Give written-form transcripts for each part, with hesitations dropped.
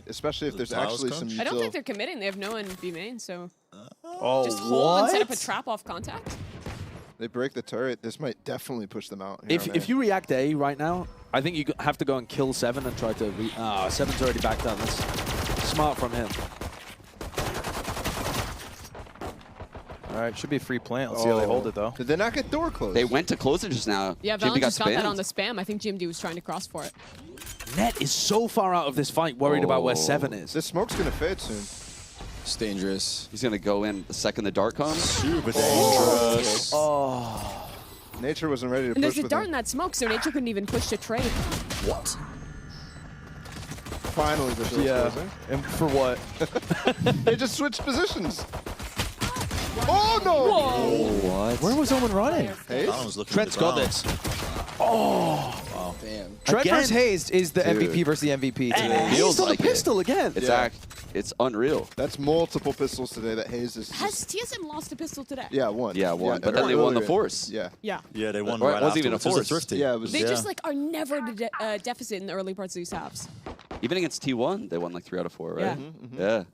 especially if there's actually some utility. I don't think they're committing. They have no one B main, so just hold what? and set up a trap off contact. They break the turret. This might definitely push them out. Here If you react A right now, I think you have to go and kill 7 and try to... 7's already backed down. That's smart from him. All right, should be a free plant. Let's see how they hold it, though. Did they not get door closed? They went to close it just now. Yeah, Valorant just got that on the spam. I think GMD was trying to cross for it. Net is so far out of this fight, worried about where 7 is. This smoke's going to fade soon. It's dangerous. He's going to go in the second the dart comes. Super dangerous. Oh. Nature wasn't ready to and push there's a with dart him. in that smoke, so Nature couldn't even push to trade. What? Finally, the door's closing. And for what? They just switched positions. Oh, no! Whoa. What? Where was Omen running? Hayes? Trent's got this. Oh. Wow. Damn. Trent Again? versus Hayes is the Dude. MVP versus the MVP. And today. Hayes feels on like the pistol again. It's Yeah. it's unreal. That's multiple pistols today that Hayes is... Has TSM lost a pistol today? Yeah, one. Yeah, one. But then they won the force. Yeah. Yeah. Yeah, they won Or it right wasn't even a afterwards. It was force. thrifty. Yeah, it was... They just like are never a deficit in the early parts of these halves. Even against T1, they won like 3 out of 4, right? Yeah. Yeah.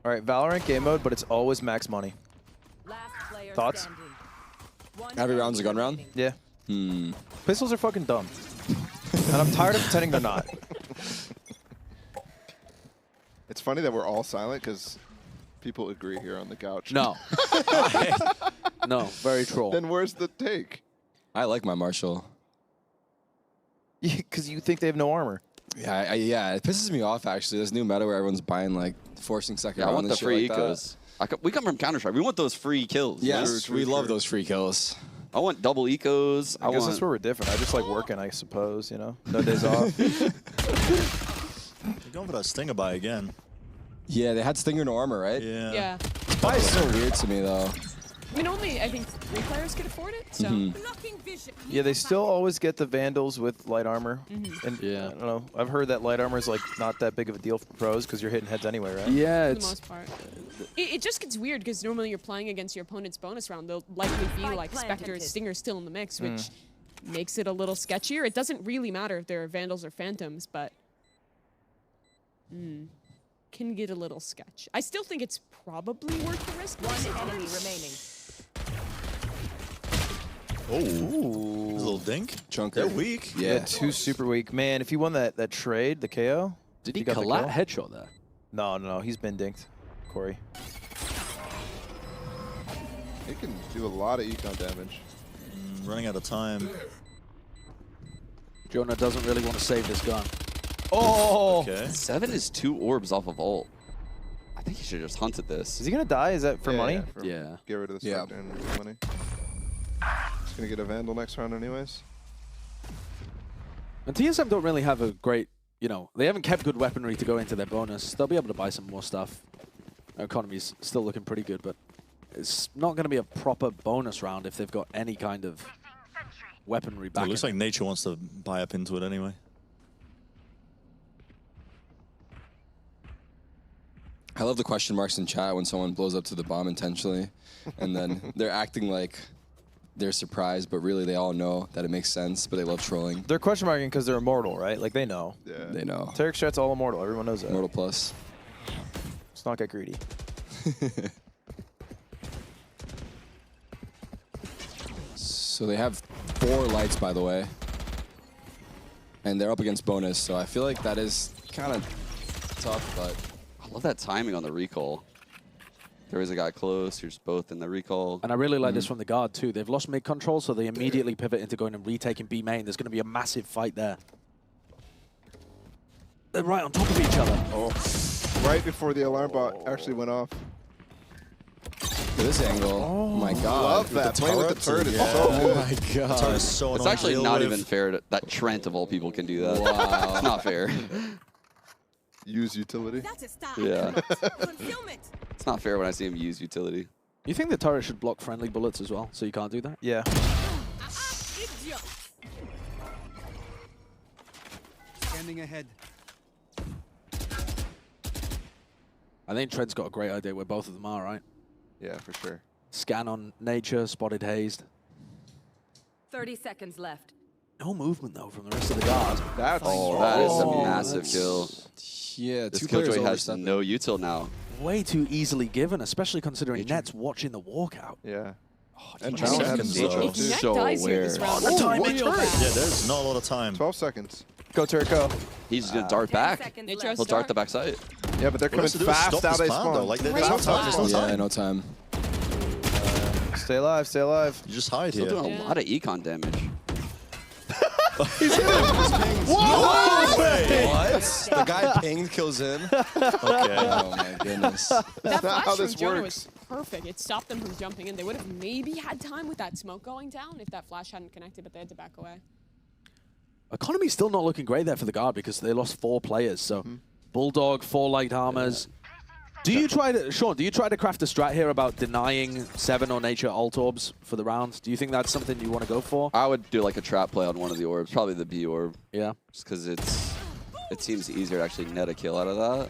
All right, Valorant game mode, but it's always max money. Thoughts? Every round's a gun round? Yeah. Pistols are fucking dumb. And I'm tired of pretending they're not. It's funny that we're all silent because people agree here on the couch. No. No, very troll. Then where's the take? I like my Marshall. Because you think they have no armor. Yeah, yeah, it pisses me off actually. This new meta where everyone's buying like forcing second round. I want the and shit free like ecos. We come from Counter-Strike. We want those free kills. Yes, we love those free kills. I want double ecos. I guess that's where we're different. I just like working, I suppose, you know? No days off. You're going for that Stinger buy again. Yeah, they had Stinger no armor, right? Yeah. Yeah. Buy is so weird to me though. I mean, only I think 3 players could afford it. So. Yeah, they still always get the Vandals with light armor. Mm-hmm. And yeah, I don't know. I've heard that light armor is like not that big of a deal for pros because you're hitting heads anyway, right? Yeah, For it's the most part. It just gets weird because normally you're playing against your opponent's bonus round. They'll likely be like Spectre, Stinger still in the mix, which makes it a little sketchier. It doesn't really matter if they're Vandals or Phantoms, but can get a little sketch. I still think it's probably worth the risk. One enemy remaining. Oh, a little dink. Chunker. They're weak. Yeah, Yeah. 2 super weak. Man, if he won that trade, the KO. Did he got the collat kill? headshot there? No. He's been dinked, Corey. He can do a lot of econ damage. Running out of time. Jonah doesn't really want to save this gun. Oh! Okay. 7 is 2 orbs off of ult. I think he should have just hunted this. Is he going to die? Is that for money? Yeah. Get rid of the Yeah. Spectre and lose money. He's going to get a Vandal next round anyways. And TSM don't really have a great, they haven't kept good weaponry to go into their bonus. They'll be able to buy some more stuff. Their economy's still looking pretty good, but it's not going to be a proper bonus round if they've got any kind of weaponry back. It looks like Nature wants to buy up into it anyway. I love the question marks in chat when someone blows up to the bomb intentionally, and then they're acting like they're surprised, but really they all know that it makes sense, but they love trolling. They're question marking because they're immortal, right? Like, they know. Yeah. They know. Tarik Strat's all immortal. Everyone knows that. Immortal Plus. Let's not get greedy. So they have 4 lights, by the way. And they're up against bonus, so I feel like that is kind of tough, but... I love that timing on the recall. There is a guy close. Here's both in the recall. And I really like this from the guard too. They've lost mid control, so they immediately pivot into going and retaking B main. There's going to be a massive fight there. They're right on top of each other. Oh, right before the alarm bot actually went off. This angle, oh my god. Love that. Playing with the turret is so Oh good. my god. Turret is so It's annoying actually to deal not with. even fair that Trent of all people can do that. Wow. It's not fair. Use utility. Yeah. It's not fair when I see him use utility. You think the turret should block friendly bullets as well, so you can't do that? Yeah. Scanning ahead. I think Trent's got a great idea where both of them are, right? Yeah, for sure. Scan on Nature, spotted hazed. 30 seconds left. No movement, though, from the rest of the guard. That's That is a massive kill. Yeah, This two Killjoy players has overstepping. no util now. Way too easily given, especially considering Net's watching the walkout. Yeah. And Valorant had seconds, some though. If Net So dies here this aware. round, Oh, it's time real it bad. Yeah, there's not a lot of time. 12 seconds. Go, Tarik, go. He's just gonna dart back. Nitro He'll dart the backside. Yeah, but they're What coming else to do is fast stop out this they plan, though. spawn. Like, there's Great no plan. time. There's no Yeah, time. no time. Stay alive, stay alive. You just hide Still here. doing Yeah. a lot of econ damage. What? The guy pinged, kills him. Okay. Oh my goodness. That not flash how from this Jonah works. was perfect. It stopped them from jumping in. They would have maybe had time with that smoke going down if that flash hadn't connected, but they had to back away. Economy's still not looking great there for the guard because they lost 4 players. So Bulldog, 4 light armors. Do you try to, Sean, do you try to craft a strat here about denying 7 or nature alt orbs for the round? Do you think that's something you want to go for? I would do like a trap play on one of the orbs, probably the B orb, Yeah. just because it seems easier to actually net a kill out of that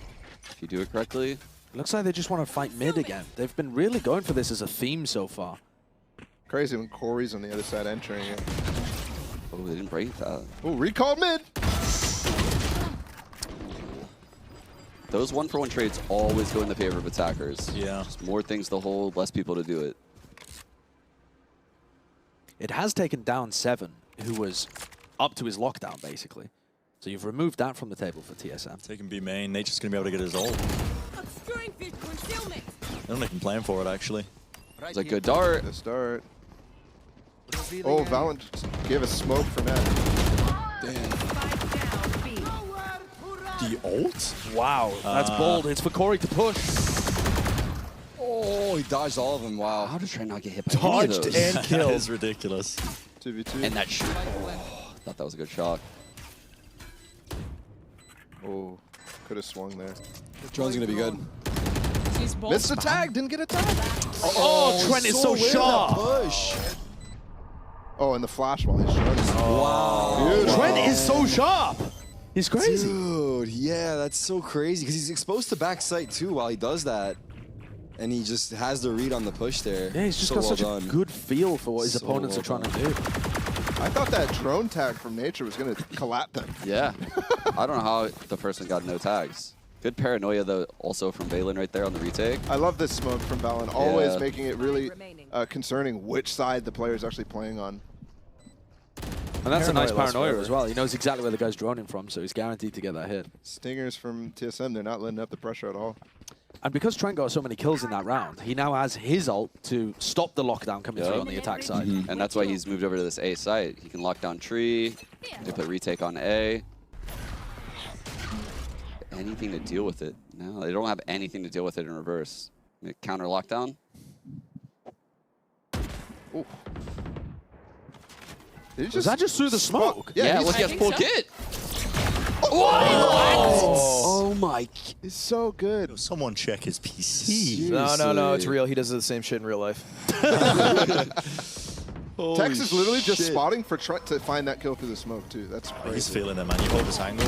if you do it correctly. Looks like they just want to fight mid again. They've been really going for this as a theme so far. Crazy when Corey's on the other side entering it. Oh, they didn't break that. Oh, recall mid. Those 1-for-1 trades always go in the favor of attackers. Yeah. Just more things to hold, less people to do it. It has taken down 7, who was up to his lockdown, basically. So you've removed that from the table for TSM. Taking B main. Nature's going to be able to get his ult. Obscuring fish concealment. I don't think I'm playing for it, actually. It's a good dart. The start. Oh, Valorant gave a smoke for Matt. Damn. Spike down B. The ult? Wow, that's bold. It's for Corey to push. Oh, he dodged all of them. Wow. How did Trent not get hit by any of Dodged those? and That killed. is ridiculous. 2v2. And that shot. Oh, I thought that was a good shot. Oh, could have swung there. Drone's going to be good. He's both. Missed a tag, didn't get a tag. Oh, Trent is so aware of that sharp. Push. Oh, and the flash while he's shooting. Wow. Beautiful. Trent is so sharp. He's crazy. Dude, yeah, that's so crazy because he's exposed to backside too while he does that. And he just has the read on the push there. Yeah, he's just so got well such done. a good feel for what his So opponents well are trying done. to do. I thought that drone tag from Nature was going to collapse them. Yeah. I don't know how the first one got no tags. Good paranoia, though, also from Valen right there on the retake. I love this smoke from Valorant, always Yeah. making it really concerning which side the player is actually playing on. And that's a nice Paranoia lasts paranoia forever. as well. He knows exactly where the guy's droning from, so he's guaranteed to get that hit. Stingers from TSM, they're not letting up the pressure at all. And because Trent got so many kills in that round, he now has his ult to stop the lockdown coming through on the attack side. And that's why he's moved over to this A site. He can lock down tree. They put retake on A. Anything to deal with it. No, they don't have anything to deal with it in reverse. Counter lockdown. Ooh. Did he Was that just through the smoke? Yeah, he's- look, he I has think full so. kit. Oh my. He's so good. Someone check his PC. No, it's Seriously. real. He does the same shit in real life. Tex is literally just spotting for Trent to find that kill through the smoke, too. That's He's crazy. feeling it, man. You hold his angle.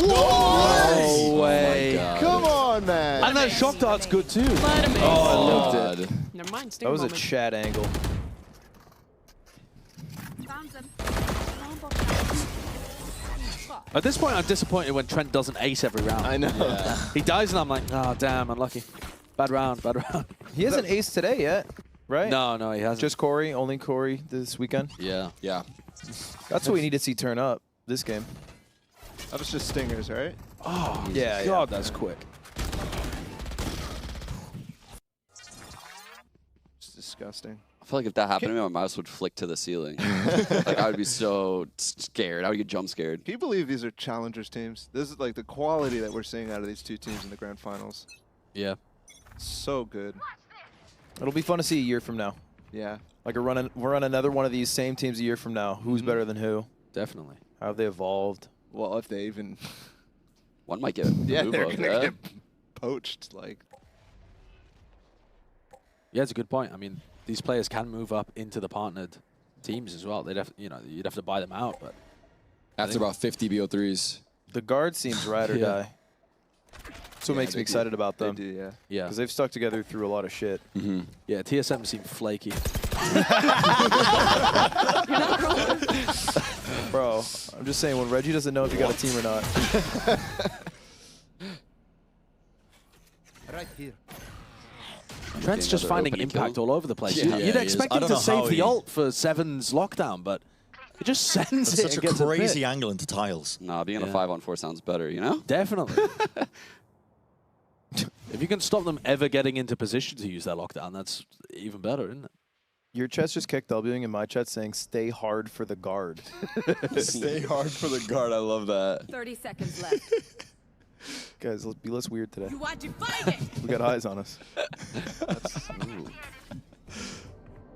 No way. Come on, man. And that shock dart's good too. Let him in. Oh, I loved it. Never mind. That Stinger was a moment. chat angle. Found them. At this point, I'm disappointed when Trent doesn't ace every round. I know. He dies and I'm like, oh, damn, unlucky. Bad round, bad round. He hasn't aced today yet, right? No, he hasn't. Just Corey, only Corey this weekend. yeah. Yeah. That's what we need to see turn up this game. That was just Stingers, right? Oh, Yeah, God, that's quick. It's disgusting. I feel like if that happened to me, my mouse would flick to the ceiling. Like I would be so scared. I would get jump scared. Can you believe these are challengers teams? This is like the quality that we're seeing out of these two teams in the grand finals. Yeah. So good. It'll be fun to see a year from now. Yeah. Like we're on another one of these same teams a year from now. Who's better than who? Definitely. How have they evolved? Well, if they even... One might get yeah, blue they're buff, going to yeah. get poached. Like, Yeah, it's a good point. I mean, these players can move up into the partnered teams as well. They'd have, you'd have to buy them out, but After about 50 BO3s. The guard seems ride or Yeah. die. That's what Yeah, makes me they excited about they them. do, yeah. yeah. Because they've stuck together through a lot of shit. Mm-hmm. Yeah, TSM seem flaky. You're not wrong. Bro, I'm just saying, when Reggie doesn't know if you got a team or not. Right here. Trent's just Another finding opening impact kill. all over the place. Yeah, You'd he expect is. I him don't to know save how the he- ult for Seven's lockdown, but he just sends That's it. such and a gets crazy bit. angle into tiles. Nah, being a Yeah. 5-on-4 sounds better, you know? Definitely. If you can stop them ever getting into position to use that lockdown, that's even better, isn't it? Your chat's just kicked Wing, and my chat's saying, stay hard for the guard. Stay hard for the guard. I love that. 30 seconds left. Guys, let's be less weird today. You are divided. We got eyes on us.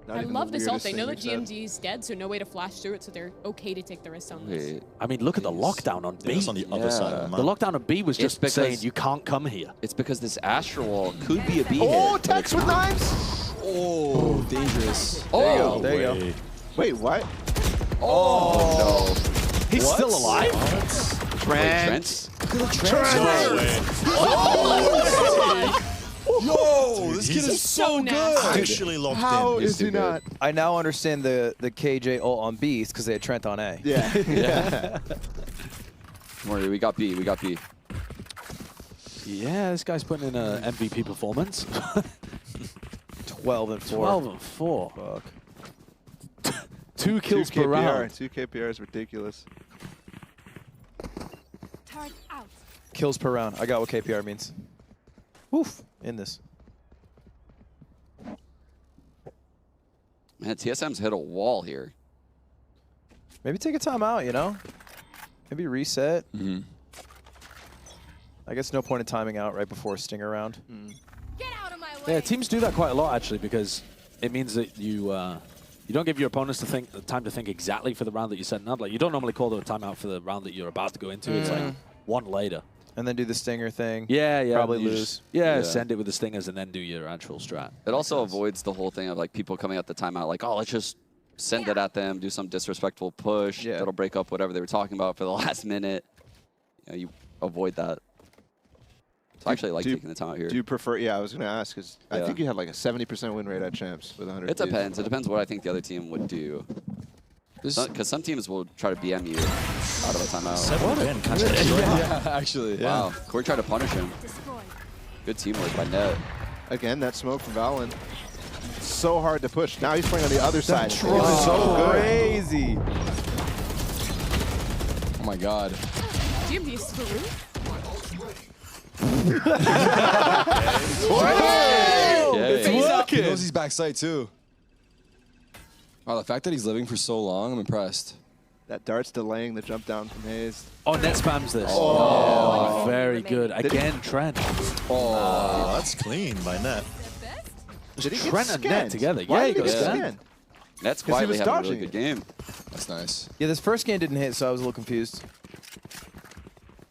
Not I even love the this ult. weirdest They know thing that we've said. GMD is dead, so no way to flash through it, so they're okay to take the risk on this. Wait. I mean, look at the lockdown on B. It's on the other side of the The map. lockdown on B was It's just saying because- you can't come here. It's because this Astral Wall could be a B Oh, hit. but Tex it's with not. knives! Oh, dangerous. Oh! There you go. Wait, what? Oh, He's still alive? no. Wait, Trent? No way. Yo, this He's kid a- is so good. Actually locked How in. is he too good. not? I now understand the KJ ult on B because they had Trent on A. Yeah. Don't worry, we got B. We got B. Yeah, this guy's putting in an MVP performance. 12 and 4. 12 and 4. Fuck. 2 kills per round. 2 KPR is ridiculous. Turret out. Kills per round. I got what KPR means. Woof. In this. Man, TSM's hit a wall here. Maybe take a timeout, you know? Maybe reset. Mm-hmm. I guess no point in timing out right before a stinger round. Get out of my way. Yeah, teams do that quite a lot, actually, because it means that you don't give your opponents the time to think exactly for the round that you're setting up. Like, you don't normally call the timeout for the round that you're about to go into. It's like one later. And then do the stinger thing. Yeah, yeah. Probably you lose. just- yeah, Yeah. send it with the stingers and then do your actual strat. It also avoids the whole thing of like people coming at the timeout like, oh, let's just send it at them, do some disrespectful push Yeah. that'll break up whatever they were talking about for the last minute. You know, you avoid that. So I actually like do you- taking the timeout here. Do you prefer? Yeah, I was gonna ask because I Yeah. think you had like a 70% win rate at champs with 100. It depends. It depends what I think the other team would do. Because some teams will try to BM you out of a timeout. 7 win. Catch it. Yeah, actually. Wow, Corey tried to punish him. Destroyed. Good teamwork by Net. Again, that smoke from Valorant. So hard to push. Now he's playing on the other side. Troy It's is so good. crazy. Oh my God. GMD is through. Yay. He knows he's backside too. Wow, the fact that he's living for so long, I'm impressed. That dart's delaying the jump down from Hayes. Oh, net spams this. Oh. Very good. Again, Trent. Oh, that's clean by Net. Did he get Trent and Net scanned? together. Why Yeah, he did got get scanned. scanned? Net's 'Cause he quietly was having a really dodging good it. game. That's nice. Yeah, this first game didn't hit, so I was a little confused.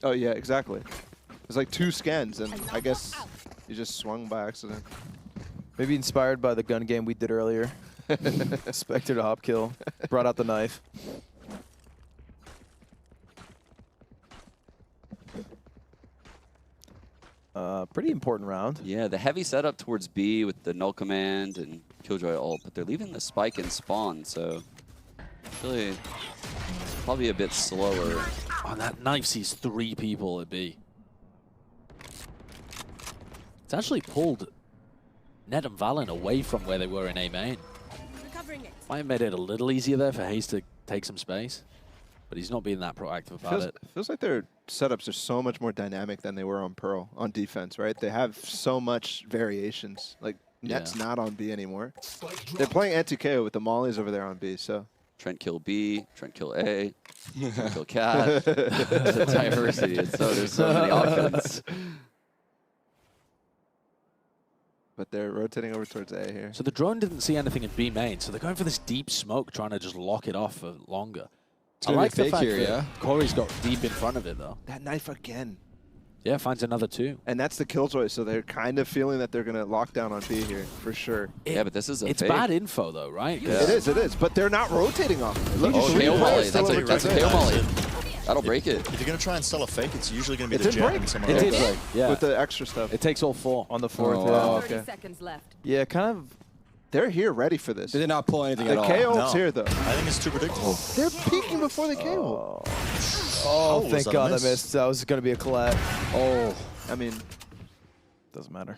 Oh yeah, exactly. It was like 2 scans, and I guess he just swung by accident. Maybe inspired by the gun game we did earlier. Spectre to hop kill. Brought out the knife. Pretty important round. Yeah, the heavy setup towards B with the null command and Killjoy ult, but they're leaving the spike and spawn, so really probably a bit slower. Oh, that knife sees 3 people at B. It's actually pulled Net and Valen away from where they were in A main. Recovering it. Might have made it a little easier there for Hayes to take some space, but he's not being that proactive about it. Feels like their setups are so much more dynamic than they were on Pearl on defense, right? They have so much variations. Like Net's not on B anymore. They're playing anti-KO with the mollies over there on B, so. Trent kill B, Trent kill A, Trent kill Cat. The diversity. There's so many options. But they're rotating over towards A here. So the drone didn't see anything in B main, so they're going for this deep smoke, trying to just lock it off for longer. I gonna be like the fake fact here, that yeah? Corey's got deep in front of it, though. That knife again. Yeah, finds another 2. And that's the Killjoy, so they're kind of feeling that they're going to lock down on B here, for sure. Yeah, but this is a It's fake. bad info, though, right? Yeah. It is. But they're not rotating off it. Look, Oh, three KO players molly. still over That's a towards KO A. molly. That'll break it. If you're going to try and sell a fake, it's usually going to be It's the in jet break. and someone It else. did. Yeah. With the extra stuff. It takes all 4. On the 4th, Oh, yeah. wow. 30 okay. seconds left. Yeah, kind of They're here ready for this. Did they not pull anything The at all? KO No. ult's here, though. I think it's too predictable. They're peeking before the KO. Oh, was thank that a God I miss? missed. That was going to be a collat. Oh. I mean, Doesn't matter.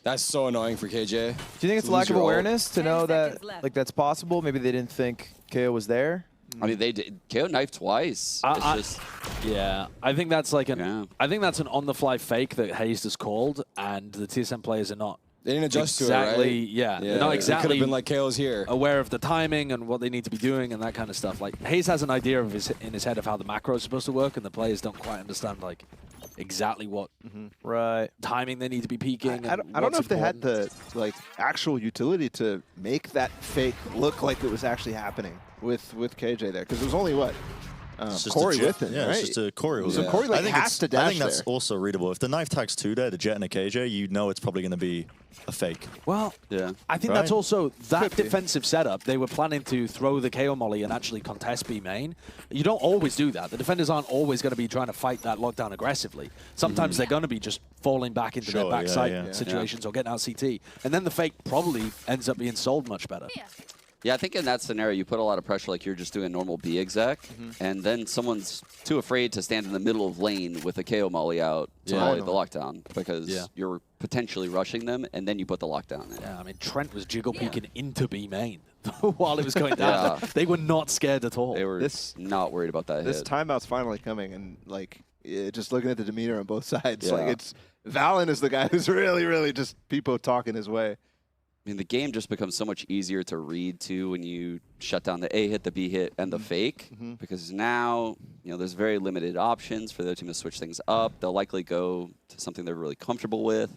That's so annoying for KJ. Do you think it's To lack lose of your ult. awareness to 10 know that seconds left. like that's possible? Maybe they didn't think KO was there. I mean, they did KO knife twice. It's just Yeah, I think that's like an. Yeah. I think that's an on-the-fly fake that Hayes has called, and the TSM players are not They didn't adjust exactly. to it, right? Yeah, they're not It could exactly have been like KO's here. aware of the timing and what they need to be doing and that kind of stuff. Like Hayes has an idea of in his head of how the macro is supposed to work, and the players don't quite understand like exactly what Right. timing they need to be peaking. I don't know if they had the actual utility to make that fake look like it was actually happening with KJ there, because it was only what It's just Corey a jet. with him, Yeah, right? it's just a Corey. So Yeah. Corey I think has to dash I think that's there. also readable. If the knife tags two there, the jet and a KJ, you know it's probably going to be a fake. Well, yeah. I think Right. that's also that Could be. defensive setup. They were planning to throw the KO molly and actually contest B main. You don't always do that. The defenders aren't always going to be trying to fight that lockdown aggressively. Sometimes they're going to be just falling back into their Sure, yeah, backside yeah. situations or getting out CT. And then the fake probably ends up being sold much better. Yeah, I think in that scenario, you put a lot of pressure like you're just doing normal B exec, and then someone's too afraid to stand in the middle of lane with a KO molly out to Yeah. molly the lockdown because Yeah. you're potentially rushing them, and then you put the lockdown in. Yeah, I mean, Trent was jiggle peeking into B main while it was going down. Yeah. They were not scared at all. They were not worried about that This hit. timeout's finally coming, and just looking at the demeanor on both sides, Yeah. it's Valen is the guy who's really just people talking his way. I mean, the game just becomes so much easier to read too when you shut down the A hit, the B hit, and the fake, because now there's very limited options for their team to switch things up. They'll likely go to something they're really comfortable with,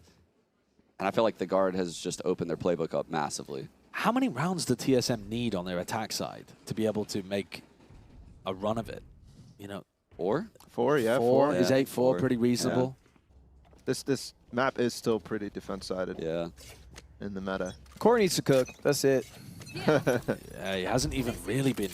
and I feel like the guard has just opened their playbook up massively. How many rounds do TSM need on their attack side to be able to make a run of it? Or 4, yeah, four 4. is Yeah, 8-4 4. pretty reasonable? This map is still pretty defense-sided yeah, in the meta. Corey needs to cook. That's it. Yeah, he hasn't even really been.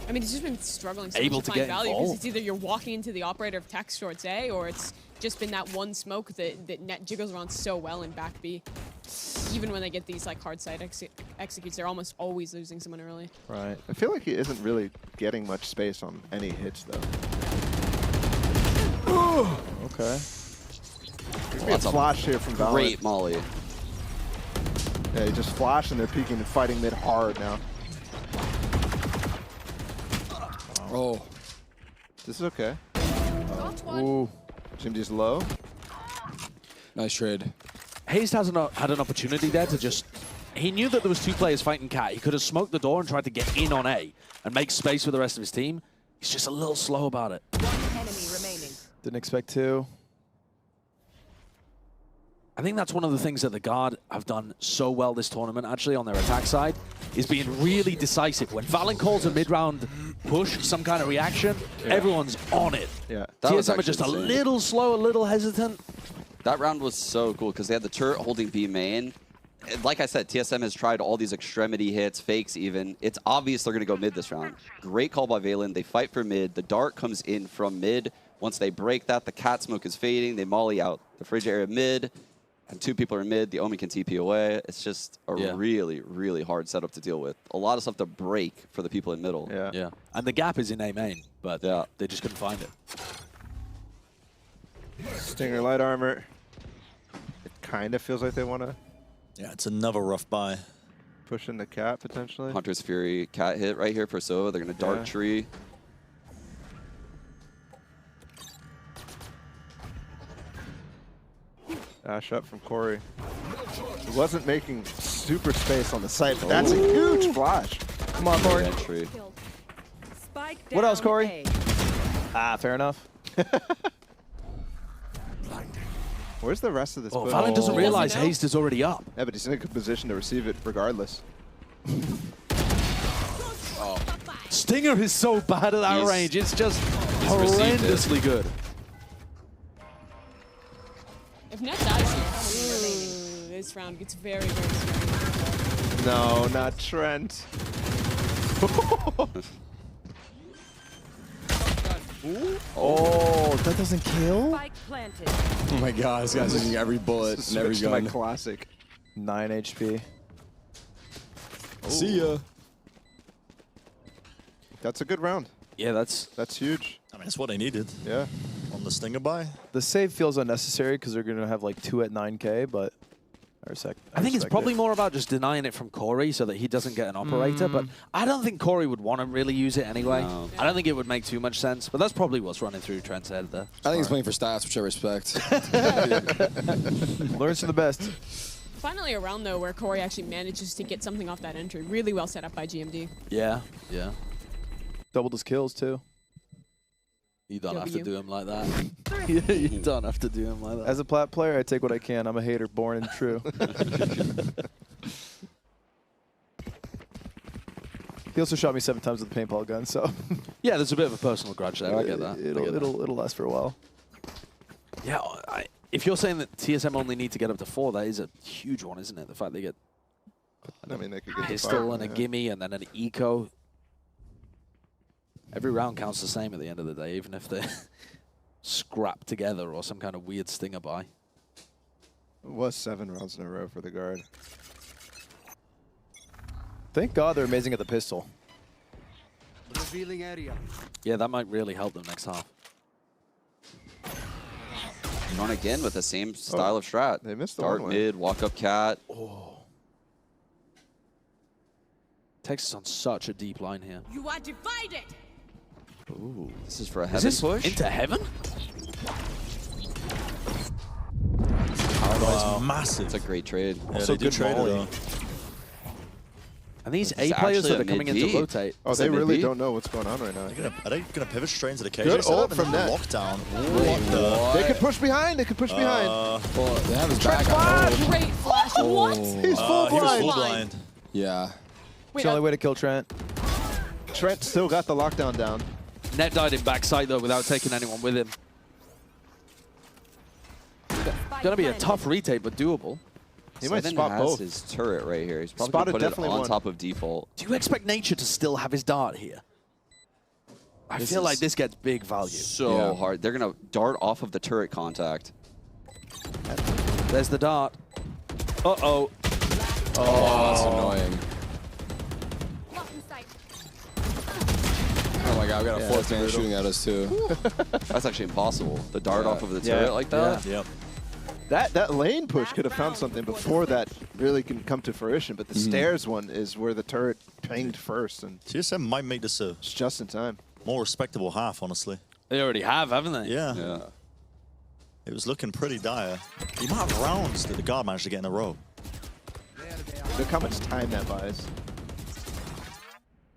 I mean, he's just been struggling so Able much to to get find value because involved. it's either you're walking into the operator of tech shorts A, or it's just been that one smoke that net jiggles around so well in back B. Even when they get these hard side executes, they're almost always losing someone early. Right. I feel like he isn't really getting much space on any hits, though. Okay. There's be a flash here from Valen. great molly. Yeah, he just flashed, and they're peeking and fighting mid hard now. Oh. This is okay. Got one. Ooh. Jimdy's low. Nice trade. Hayes hasn't had an opportunity there to just. He knew that there was 2 players fighting Cat. He could have smoked the door and tried to get in on A and make space for the rest of his team. He's just a little slow about it. One enemy remaining. Didn't expect to. I think that's one of the things that the Guard have done so well this tournament, actually, on their attack side, is being really decisive. When Valen calls a mid-round push, some kind of reaction, everyone's on it. Yeah. That was TSM are actually just a insane. little slow, a little hesitant. That round was so cool because they had the turret holding B main. And like I said, TSM has tried all these extremity hits, fakes even. It's obvious they're going to go mid this round. Great call by Valen. They fight for mid. The dart comes in from mid. Once they break that, the cat smoke is fading. They molly out the fridge area mid, and 2 people are mid. The Omen can TP away. It's just a really hard setup to deal with. A lot of stuff to break for the people in middle. Yeah. Yeah. And the gap is in A main, but Yeah. they just couldn't find it. Stinger light armor. It kind of feels like they want to Yeah, it's another rough buy. push into Cat, potentially. Hunter's Fury cat hit right here for Sova. They're going to dart Yeah. tree. Dash up from Corey. He wasn't making super space on the site, but that's a huge flash. Come on, Corey. Entry. Killed. Spike What else, down Corey? A. Ah, fair enough. Where's the rest of this Oh, push? Valen doesn't realize know. Haste is already up. Yeah, but he's in a good position to receive it regardless. Stinger is so bad at that He's- range. It's just received it. horrendously good. If Net dies here, this round gets very scary. No, not Trent. Oh, That doesn't kill? Spike planted. Oh my god, this guy's using every bullet and every Switch to my gun. classic. 9 HP. See ya. That's a good round. Yeah, that's huge. I mean, that's what they needed Yeah. on the Stinger buy. The save feels unnecessary because they're going to have like 2 at 9K, but I respect it's probably it. more about just denying it from Corey so that he doesn't get an operator, but I don't think Corey would want to really use it anyway. No. I don't think it would make too much sense, but that's probably what's running through Trent's head there. I think he's playing for stats, which I respect. Learns from the best. Finally a round, though, where Corey actually manages to get something off that entry. Really well set up by GMD. Yeah, yeah. Doubled his kills, too. You don't have to W. do him like that. You don't have to do him like that. As a plat player, I take what I can. I'm a hater, born and true. He also shot me 7 times with a paintball gun, so Yeah, there's a bit of a personal grudge there. I get that. it'll last for a while. Yeah, if you're saying that TSM only need to get up to 4, that is a huge one, isn't it? The fact they get I mean, they could get a the pistol fire, and a gimme and then an eco. Every round counts the same at the end of the day, even if they're scrapped together or some kind of weird stinger buy. It was 7 rounds in a row for the guard. Thank God they're amazing at the pistol. Revealing area. Yeah, that might really help them next half. Run again with the same style of strat. They missed the Start one way. mid, walk up cat. Texas on such a deep line here. You are divided. Ooh. This is for a Is heaven this push. into heaven? Wow. Massive. It's a great trade. Yeah, Also they do good trade it, molly. though. And these This is A players actually that a are coming in to mid-B. rotate. Oh, Is they that really mid-B? don't know what's going on right now. Are they going to pivot straight into the KJ Good setup ult and from then that. lockdown? What the? They could push behind. They could push behind. Well, they have his back. Great flash. What? He's full He was blind. full blind. Yeah. Wait, It's the only way to kill Trent. Trent still got the lockdown down. Net died in backside though without taking anyone with him. Spike Gonna be a planted. tough retake, but doable. He might Seven spot has both. his turret right here. He's probably Spotted going to put it definitely on one. top of default. Do you expect Nature to still have his dart here? I This feel like is this gets big value. So Yeah. hard. They're going to dart off of the turret contact. There's the dart. Uh-oh. Oh, that's annoying. Oh my god, we got a Yeah, fourth that's man brutal. shooting at us too. That's actually impossible. The dart Yeah. off of the turret like that? Yep. That lane push could have found something before that really can come to fruition, but the stairs one is where the turret pinged first, and TSM might make this a it's just in time. more respectable half, honestly. They already have, haven't they? Yeah. Yeah. It was looking pretty dire. The amount of rounds that the guard managed to get in a row. Look how much time that buys.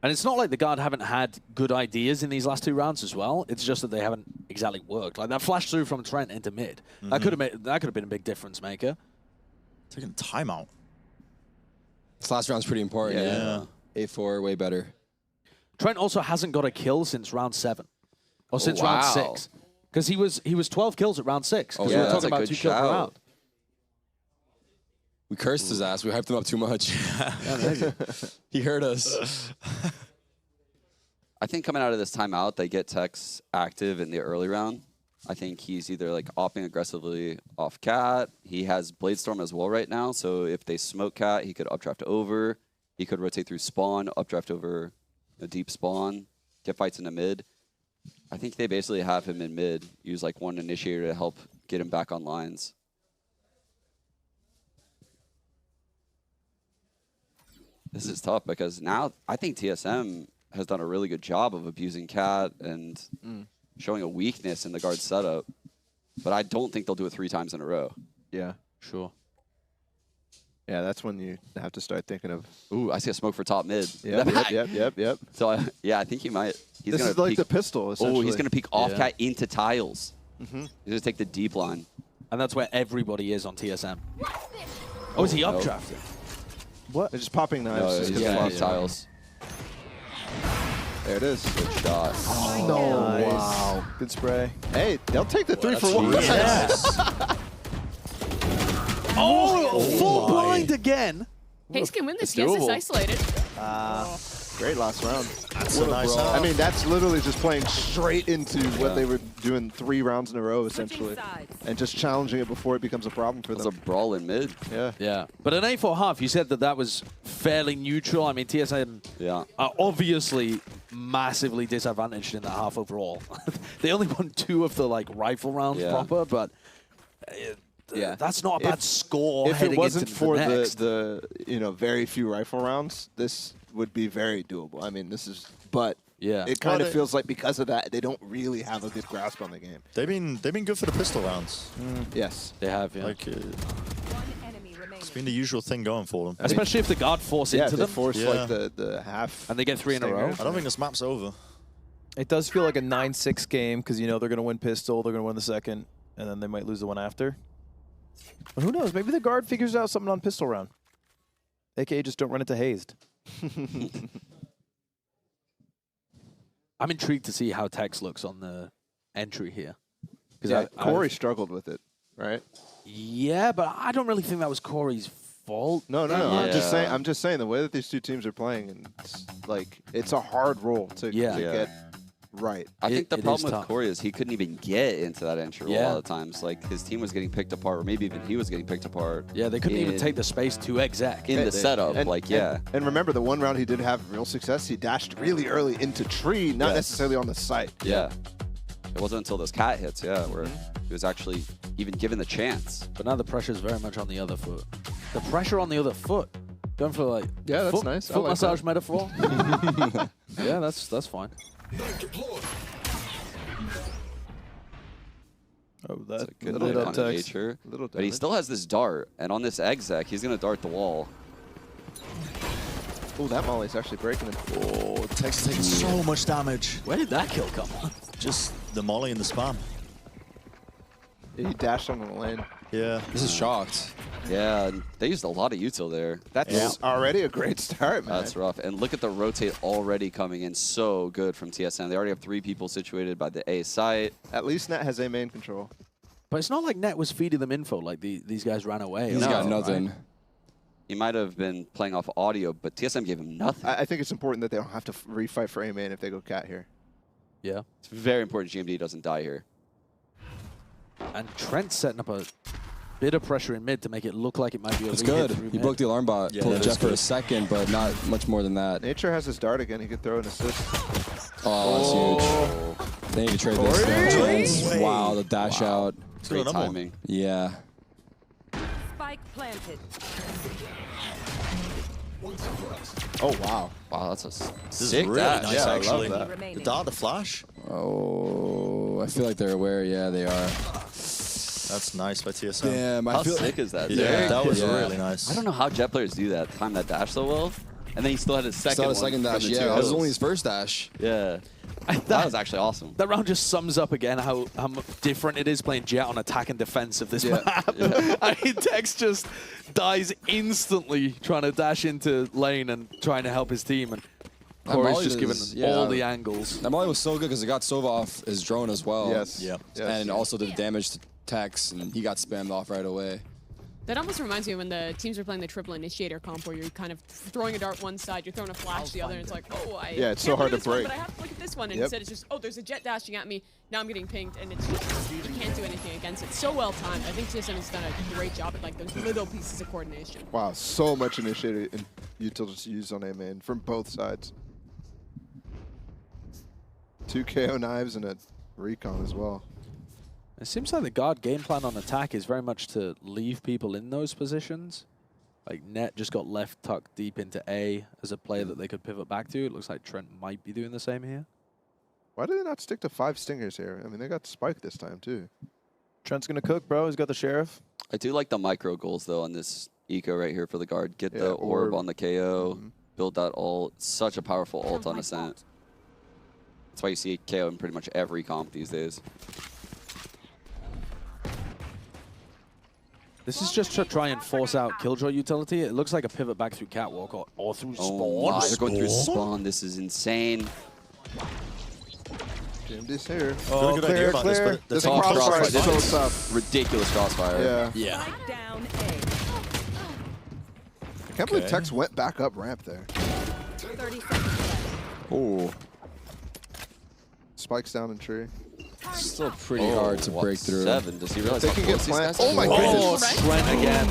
And it's not like the guard haven't had good ideas in these last 2 rounds as well. It's just that they haven't exactly worked. Like that flash through from Trent into mid. That could have been a big difference maker. Taking timeout. This last round's pretty important. Yeah. A4, way better. Trent also hasn't got a kill since round 7. Or since round wow. 6. Because he was 12 kills at round 6. Oh, Because yeah, we were that's talking a about good 2 kills per shout. round. We cursed his ass. We hyped him up too much. Yeah, maybe. He hurt us. I think coming out of this timeout, they get Tex active in the early round. I think he's either like opping aggressively off cat. He has Bladestorm as well right now, so if they smoke cat, he could updraft over. He could rotate through spawn, updraft over a deep spawn, get fights in the mid. I think they basically have him in mid, use like one initiator to help get him back on lines. This is tough because now I think TSM has done a really good job of abusing cat and showing a weakness in the guard setup. But I don't think they'll do it 3 times in a row. Yeah. Sure. Yeah, that's when you have to start thinking of. Ooh, I see a smoke for top mid. Yep. So yeah, I think he might. He's This gonna is like peek, the pistol, essentially. Oh, he's gonna peek off Yeah. cat into tiles. He's gonna take the deep line. And that's where everybody is on TSM. Oh, is he no. updrafted? They're just popping knives. No, just he's 'cause gonna they peek want tiles. There it is. Good shot. No. Nice. Wow. Good spray. Hey, they'll take the 3 for That's 1. yes. Oh, full blind again. Hayes can win this. It's Yes, it's doable. isolated. Great last round. That's a nice I half. mean, that's literally just playing straight into what they were doing 3 rounds in a row, essentially. And just challenging it before it becomes a problem for It was them. a brawl in mid. Yeah. Yeah, but an A4 half, you said that was fairly neutral. I mean, TSM are obviously massively disadvantaged in that half overall. They only won 2 of the rifle rounds proper, but that's not a bad score. If it wasn't into for the next. the very few rifle rounds, this would be very doable. I mean, but it kind of feels like because of that, they don't really have a good grasp on the game. They've been good for the pistol rounds. Yes, they have. Yeah. One enemy remaining. It's been the usual thing going for them. Especially if the guard force into them. Force like the half, and they get 3 in a row. I don't think this map's over. It does feel like a 9-6 game because they're going to win pistol, they're going to win the second, and then they might lose the one after. But who knows? Maybe the guard figures out something on pistol round. AKA just don't run into hazed. I'm intrigued to see how Tex looks on the entry here. Yeah, Corey struggled with it, right? Yeah, but I don't really think that was Corey's fault. No. I'm just saying the way that these two teams are playing, and it's a hard role to get right. I think the problem with tough. Corey is he couldn't even get into that entry a lot of times. Like his team was getting picked apart, or maybe even he was getting picked apart. Yeah, they couldn't even take the space to exec. In the setup, And remember, the one round he did have real success. He dashed really early into tree, not necessarily on the site. Yeah. It wasn't until those cat hits, where he was actually even given the chance. But now the pressure is very much on the other foot. The pressure on the other foot. Going for that's foot, nice. I foot like massage that. metaphor. Yeah, that's fine. Oh, That's a that good lit little up Tex. nature. Little But he damage. still has this dart, and on this exec, he's gonna dart the wall. Oh, that molly's actually breaking him. Oh, Tex is taking so much damage. Where did that kill come? Just the molly and the spam. He dashed on the lane. Yeah. This is shocked. Yeah, and they used a lot of util there. That's already a great start, man. That's rough. And look at the rotate already coming in so good from TSM. They already have 3 people situated by the A site. At least Net has A main control. But it's not like Net was feeding them info. Like these guys ran away. He's got nothing. Right? He might have been playing off audio, but TSM gave him nothing. I think it's important that they don't have to refight for A main if they go cat here. Yeah. It's very important GMD doesn't die here. And Trent's setting up a bit of pressure in mid to make it look like it might be a It's re-hit good. through He mid. broke the alarm bot. Yeah, Pulled that Jet is for a good. second, but not much more than that. Nature has his dart again. He could throw an assist. Oh, that's huge. They need to trade this. Wow, the dash out. Great another one. timing. Yeah. Spike planted. Oh, wow. Wow, that's a This sick is really dash. nice, Yeah, I love actually. that. Remaining. The dart, the flash. Oh, I feel like they're aware. Yeah, they are. That's nice by TSM. Damn, How I feel sick is that? Yeah, that was Yeah. really nice. I don't know how Jet players do that, time that dash so well. And then he still had his second Still one a second from dash. the 2 Yeah, that was hills. only his first dash. Yeah. That was actually awesome. That round just sums up again how different it is playing Jet on attack and defense of this Yeah. map. I mean, Tex just dies instantly trying to dash into lane and trying to help his team. And Corey's Molly just given is- all the angles. That molly was so good because it got Sova off his drone as well. Yes. Yeah. Yes. And also did damage to Tex, and he got spammed off right away. That almost reminds me of when the teams are playing the triple initiator comp where you're kind of throwing a dart one side, you're throwing a flash the other, and it's like, oh, I Yeah, it's so can't hard look to at this one, break. but I have to look at this one, and Yep. instead it's just, oh, there's a jet dashing at me, now I'm getting pinged, and it's just, you can't do anything against it. So well timed. I think TSM has done a great job at those little pieces of coordination. Wow, so much initiator and utils used on A main from both sides. 2 KO knives and a recon as well. It seems like the guard game plan on attack is very much to leave people in those positions. Like Net just got left tucked deep into A as a player that they could pivot back to. It looks like Trent might be doing the same here. Why do they not stick to 5 stingers here? I mean, they got Spike this time, too. Trent's going to cook, bro. He's got the sheriff. I do like the micro goals, though, on this eco right here for the guard. Get Yeah, the orb orb. on the KO, build that ult. Such a powerful ult on Ascent. That's why you see KO in pretty much every comp these days. This is just to try and force out Killjoy utility. It looks like a pivot back through Catwalk or through Oh my, Spawn. they're going through Spawn. This is insane. GMD's here. Oh, good idea about this, but the This thing with crossfire is Crossfire, so tough. Ridiculous crossfire. Yeah. Yeah. Spike down A. I can't believe Okay. Tex went back up ramp there. 30 seconds left. Oh, Spikes down in tree. still pretty hard to break through. 7. Does he realize They how can get close these plant. guys Oh my are? goodness. Trent again.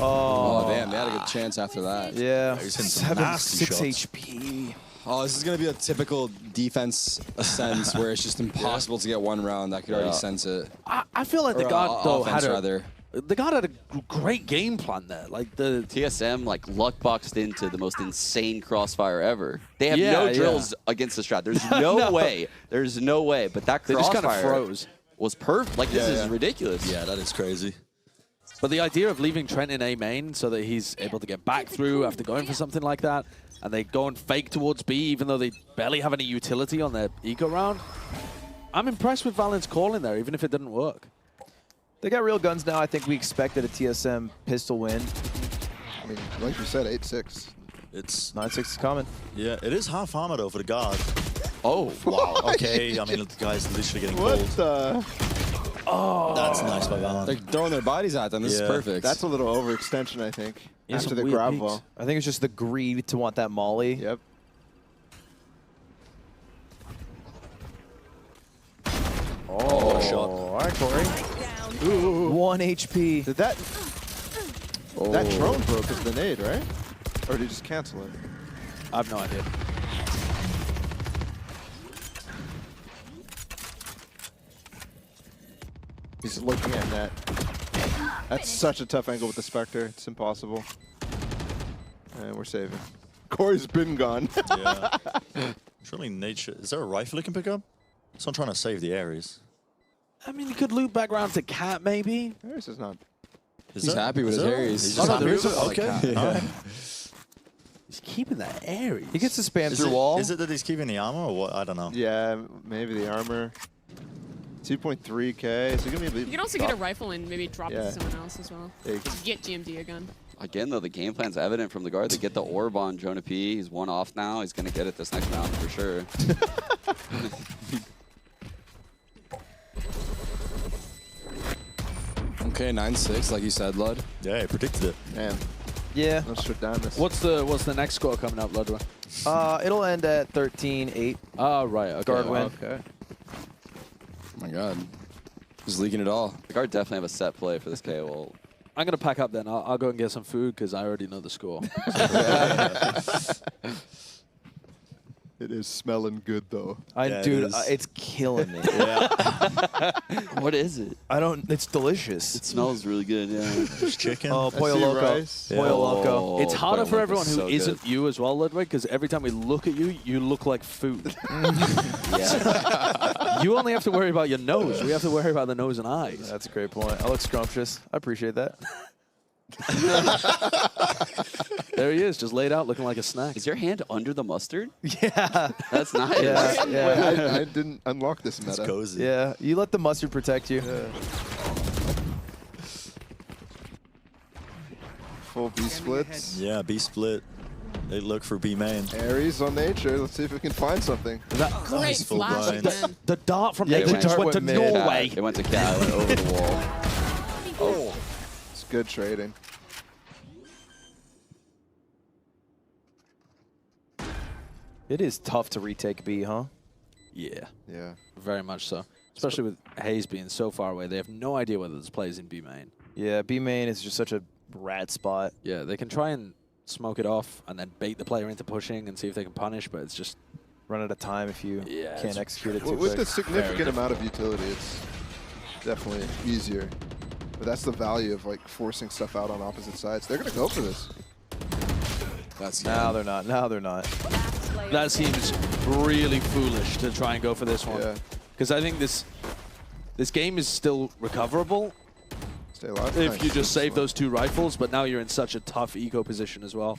Oh, damn, they had a good chance after that. Yeah, He's hitting some nasty 6 shots. HP. Oh, this is going to be a typical defense sense where it's just impossible to get one round. I could already sense it. I feel like the Or, guard though offense, had a rather. the guard had a great game plan there. Like the TSM like luck boxed into the most insane crossfire ever. They have Yeah, no yeah. drills against the strat. There's no way. There's no way. But that they just crossfire kind of froze. was perfect. Like this is ridiculous. Yeah, that is crazy. But the idea of leaving Trent in A main so that he's able to get back through after going for something like that, and they go and fake towards B even though they barely have any utility on their eco round. I'm impressed with Valent's call in there, even if it didn't work. They got real guns now. I think we expected a TSM pistol win. I mean, like you said, 8-6. It's 9-6 is coming. yeah, it is half armor though for the guard. Oh, Wow. Okay, I mean the guy's literally getting What cold. the? That's nice by Valorant. They're throwing their bodies at them. This is Yeah. perfect. That's a little overextension, I think. Yeah, after some the weird grab peaks. wall. I think it's just the greed to want that molly. Yep. Oh, shot. All right, Corey. Down. 1 HP. Did that that drone broke as the nade, right? Or did he just cancel it? I have no idea. He's looking at net. That's such a tough angle with the Spectre. It's impossible. And we're saving. Corey's been gone. Yeah. Surely nature. Is there a rifle he can pick up? So I'm trying to save the Ares. I mean, you could loop back around to Cat maybe. This is not. He's happy with his Ares. He's Oh, just no, happy there with is it? a- Okay. like, All right. He's keeping that Aries. He gets to spam Is through it, wall. is it that he's keeping the armor or what? I don't know. Yeah, maybe the armor. 2.3K. Is he gonna be? You can also get a rifle and maybe drop it Yeah. to someone else as well. Yeah, you can- Get GMD a gun. again though, the game plan's evident from the guard. They get the orb on Jonah P. He's 1 off now. He's gonna get it this next round for sure. Okay, 9-6, like you said, Lud. Yeah, he predicted it. Man, Yeah. Nostradamus. What's the next score coming up, Ludwig? It'll end at 13-8. Oh, right. Okay. Guard win. Okay. Oh my god. He's leaking it all. The guard definitely have a set play for this KO. I'm gonna pack up then. I'll go and get some food because I already know the score. It is smelling good though. Yeah, it Dude, is. it's killing me. What is it? I don't. It's delicious. It smells really good, yeah. There's chicken. Oh, I Pollo see Loco. rice. Yeah. Pollo Loco. It's harder Pollo for Loco's everyone who so isn't good. you as well, Ludwig, because every time we look at you, you look like food. Yeah. You only have to worry about your nose. We have to worry about the nose and eyes. That's a great point. I look scrumptious. I appreciate that. There he is, just laid out looking like a snack. Is your hand under the mustard? Yeah. That's nice. Yeah. Yeah. I didn't unlock this It's meta. cozy. Yeah. You let the mustard protect you. Full B splits. Yeah, B split. They look for B main. Ares on nature. Let's see if we can find something. Great Nice full flash blind. again. The dart from Yeah, Nathan it just went went to mid. Norway. It went to Cat, went over the wall. Oh, it's good trading. It is tough to retake B, huh? Yeah, Yeah. very much so. Especially with Hayes being so far away. They have no idea whether this plays in B main. Yeah, B main is just such a rat spot. Yeah, they can try and smoke it off and then bait the player into pushing and see if they can punish, but it's just... Run out of time if you Yeah, can't it's execute it too With quick. the significant amount of utility, it's definitely easier. But that's the value of like forcing stuff out on opposite sides. They're gonna go for this. That's Now they're not. Now they're not. That seems really foolish to try and go for this one. Yeah. Because I think this game is still recoverable Stay alive. if Nice. you just save those 2 rifles, but now you're in such a tough eco position as well.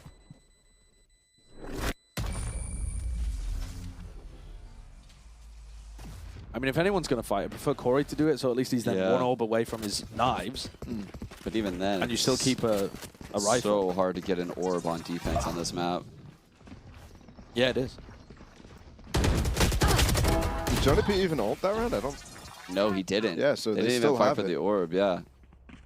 I mean, if anyone's going to fight, I prefer Corey to do it, so at least he's then Yeah. 1 orb away from his knives, But even then, and you still keep a rifle. so hard to get an orb on defense on this map. Yeah, it is. Did Jonah P even ult that round? I don't. No, he didn't. Yeah, so they they didn't still even fight have for it. the orb. Yeah,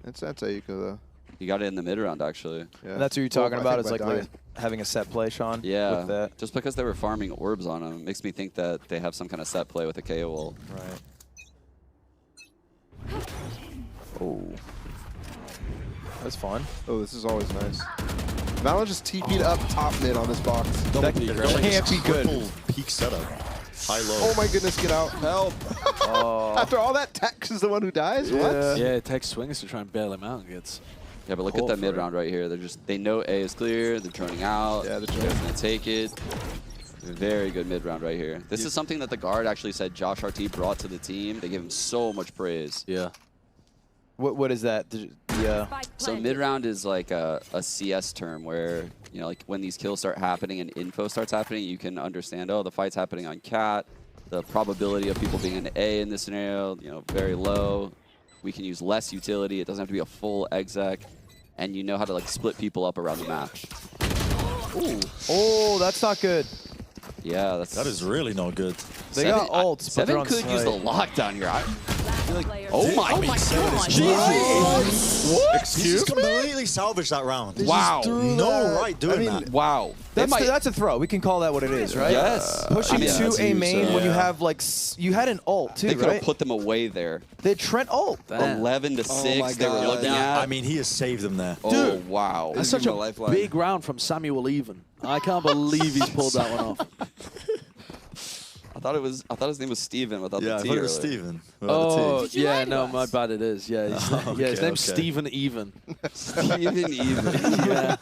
It's Eiko though. he got it in the mid round actually. Yeah. And that's what you're talking Well, I about. think It's like by the dying. having a set play, Sean. Yeah, With that. just because they were farming orbs on him makes me think that they have some kind of set play with a KO ult. Right. Oh. That's fun. Oh, this is always nice. Valorant just TP'd up top mid on this box. That can't be good. Triple peak setup. High low. Oh my goodness, get out. Help. After all that, Tex is the one who dies? What? Yeah, it takes swings to try and bail him out and gets. Yeah, but look at that mid round right here. They know A is clear. They're droning out. Yeah, they're They're gonna take it. Very good mid round right here. This is something that the guard actually said Josh RT brought to the team. They give him so much praise. Yeah. What is that? Yeah. So mid round is like a CS term where, you know, like when these kills start happening and info starts happening, you can understand, oh, the fight's happening on cat. The probability of people being an A in this scenario, you know, very low. We can use less utility. It doesn't have to be a full exec. And you know how to like split people up around the map. Ooh. Oh, that's not good. Yeah, That is really not good. They got ults, but they're Seven on could use the site. lockdown here. Oh my god! He's completely salvaged that round. Wow. No right doing that. Wow. That's a throw. We can call that what it is, right? Yes. Pushing I mean, to that's a huge, main when you yeah. have like you had an ult too, They could right? have put them away there. They had Trent ult. 11 to 6 they were God. looking at. I mean, he has saved them there. Oh, wow. That's Give such him a a lifeline. big round from Samuel Even. I can't believe he's pulled that one off. I thought his name was Steven without Yeah, I the T. thought it was earlier. Steven. Oh, Did you yeah, lie to no, us? my bad, it is. Yeah, yeah, his Okay, name's okay. Stephen Even. Steven Even. Yeah.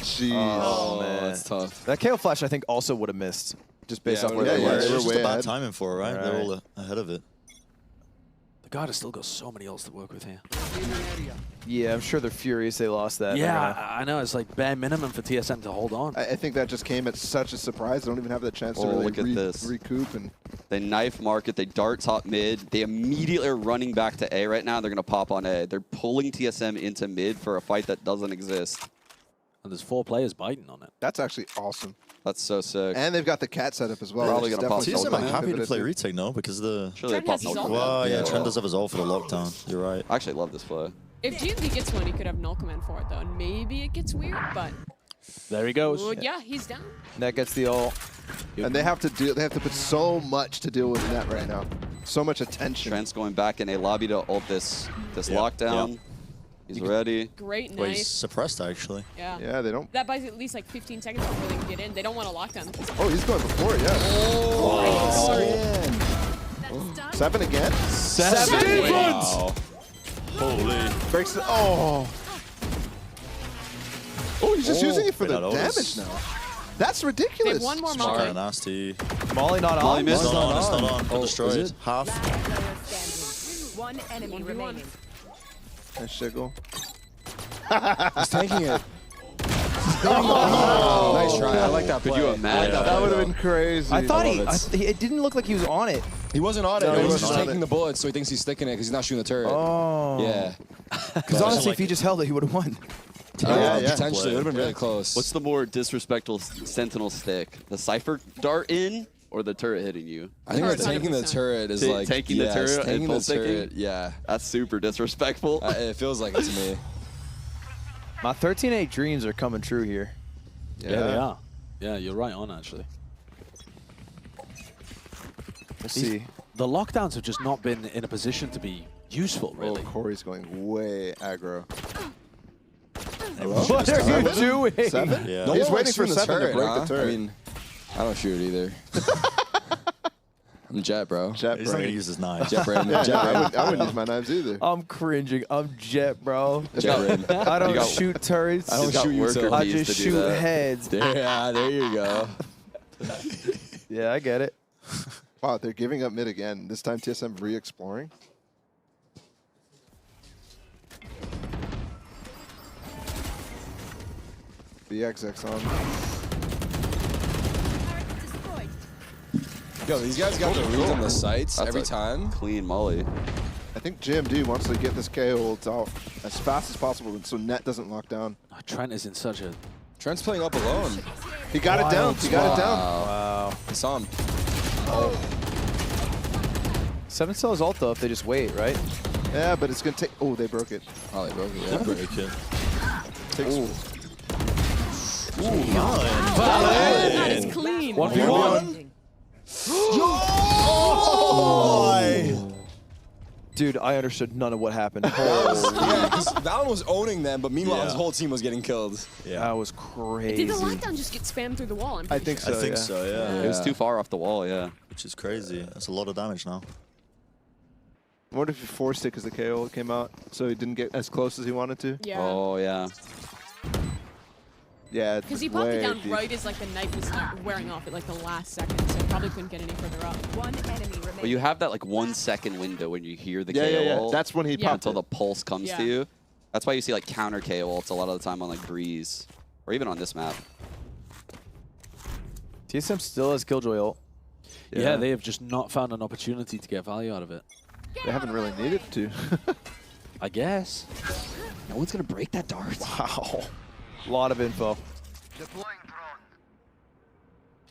Jeez. Oh, man. That's tough. That KO flash I think also would have missed just based Yeah, off where yeah, they yeah, were. It's they were just way a bad ahead. timing for it, right? They're all ahead of it. The guard has still got so many ults to work with here. Yeah, I'm sure they're furious they lost that. Yeah, I know. It's like bare minimum for TSM to hold on. I think that just came at such a surprise. They don't even have the chance to Oh, really look at this. recoup. And They knife market. They dart top mid. They immediately are running back to A right now. They're going to pop on A. They're pulling TSM into mid for a fight that doesn't exist. And there's 4 players biting on it. that's actually awesome. That's so sick. And they've got the cat setup as well. Probably which is gonna pop definitely TSM something. are happy to pivoted play retake now because of the... Surely they Trent pop has his no ult. command. Well, yeah, Yeah. Trent does have his ult for the lockdown. You're right. I actually love this play. If GMD gets one, he could have null command for it though, and maybe it gets weird. But There he goes. well, yeah, he's down. Net gets the ult. And they have to put so much to deal with net right now. So much attention. Trent's going back in a lobby to ult this lockdown. Yeah. He's ready. Great Well, he's knife. suppressed, actually. Yeah. Yeah, they don't. That buys at least like 15 seconds before they can get in. They don't want a lockdown. Oh, he's going before it, yeah. That's done. 7 again? 7 Wow. Holy. Breaks it. Oh. Oh, he's just using it for the Wait, damage now. That's They ridiculous. have one more Smart Molly. and nasty. Molly not Molly on. missed. It's not on, it's not on. Oh, Got is destroyed. it? Half. Last player standing. One enemy 1v1. remaining. Nice shiggle. He's tanking it. Nice try. I like that play. Could you imagine? That would have been crazy. I thought love it. it didn't look like he was on it. He wasn't on it. No, he he was wasn't just on taking it. the bullets, so he thinks he's sticking it because he's not shooting the turret. Oh. Yeah. Because honestly, if he just held it, he would have won. Yeah. Potentially. It would have been really close. What's the more disrespectful sentinel stick? The Cypher dart in or the turret hitting you? I think Turret, that taking the 100%. turret is Ta- like... taking the yes, turret and taking full the turret, sticking? yeah. That's super disrespectful. It feels like it to me. My 13-8 dreams are coming true here. Yeah, they are. Yeah, you're right on, actually. We'll see. The lockdowns have just not been in a position to be useful, really. Oh, Corey's going way aggro. What are you doing? 7? Yeah. No He's one waiting likes for shooting 7 to break huh? the turret. I mean, I don't shoot it either. I'm Jet, bro. Jet He's not going to brain. use his knife. Jet brain. Yeah, Jet no, brain. I wouldn't use my knives either. I'm cringing. I'm Jet, bro. Jet brain. I don't got- shoot turrets. I don't He's got shoot you, worker so- I bees just to do shoot that. heads. Yeah, there you go. Yeah, I get it. Wow, they're giving up mid again. This time TSM re-exploring. The XX on. Yo, these guys got the reads on the sights That's every a time. Clean molly. I think GMD wants to get this KO ults out as fast as possible so net doesn't lock down. Oh, Trent is in such a... Trent's playing up alone. He got it down. He got it down. Wow. I saw him. 7 still has ult though if they just wait, right? Yeah, but it's going to take... Oh, they broke it. Oh, they broke it. Yeah, break it. Takes That is clean. 1v1. Dude, I understood none of what happened. Yeah, because Valorant was owning them, but meanwhile his whole team was getting killed. That was crazy. Did the lockdown just get spammed through the wall? I think so. I think so, yeah. It was too far off the wall, yeah. Which is crazy. That's a lot of damage now. I wonder if he forced it because the KO came out, so he didn't get as close as he wanted to. Yeah. Oh, yeah. Yeah, Because he popped it way down deep. right as like the knife was wearing off at like the last second, so probably couldn't get any further up. One enemy remaining. Well, you have that like 1 second window when you hear the KO Yeah. ult That's when he Yeah. popped until it. the pulse comes Yeah. to you. That's why you see like counter KO ults a lot of the time on like Breeze, or even on this map. TSM still has Killjoy ult. Yeah, they have just not found an opportunity to get value out of it. They haven't really needed to. I guess. No one's gonna break that dart. Wow. A lot of info.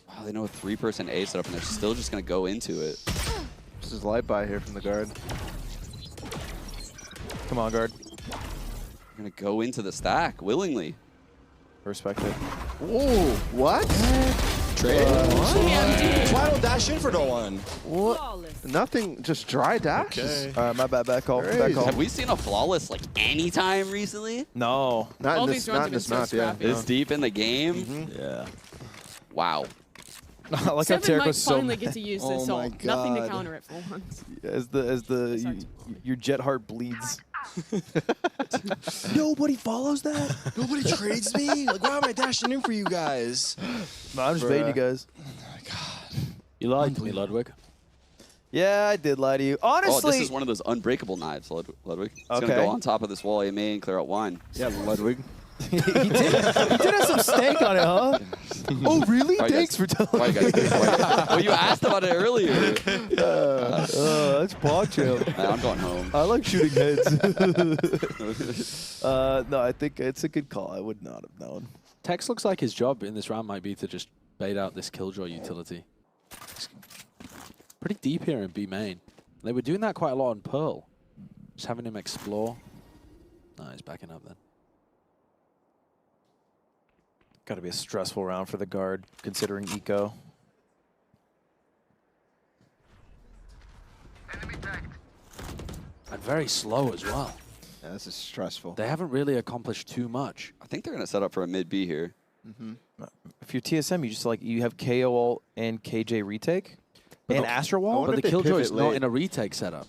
Wow, they know a 3-person A setup and they're still just gonna go into it. This is light buy here from the guard. Come on, guard. They're gonna go into the stack willingly. Respect it. Whoa, what? Trade? Why don't dash in for no one? Flawless. Nothing, just dry dash? Okay. My bad, back call. Back Crazy. call. Have we seen a flawless like any time recently? No. Not All in these this, runs not have in been this so map, yeah. scrappy. This deep in the game? Yeah. Wow. I like how Seven Tarik might was so finally get to use this Oh my ult. Nothing to God. counter it for once. as Sorry. your jet heart bleeds. Nobody follows that. Nobody trades me? Like, why am I dashing in for you guys? No, I'm just baiting you guys. You lied to me, Ludwig. Yeah, I did lie to you. Oh, Honestly, this is one of those unbreakable knives, Ludwig. It's Okay. gonna go on top of this wall, aim and clear out wine. Yeah, Ludwig. he did have some steak on it, huh? Oh, really? Why you Thanks guys- for telling Why you me. guys- well, you asked about it earlier. That's PogChamp. Man, I'm going home. I like shooting heads. No, I think it's a good call. I would not have known. Tex looks like his job in this round might be to just bait out this Killjoy utility. It's pretty deep here in B main. They were doing that quite a lot on Pearl. Just having him explore. No, he's backing up then. Got to be a stressful round for the guard, considering eco. And very slow as well. Yeah, this is stressful. They haven't really accomplished too much. I think they're gonna set up for a mid B here. If you're TSM, you just you have KO ult and KJ retake and Astra I Wall. wonder But the if they Killjoy's pivot not late. in a retake setup.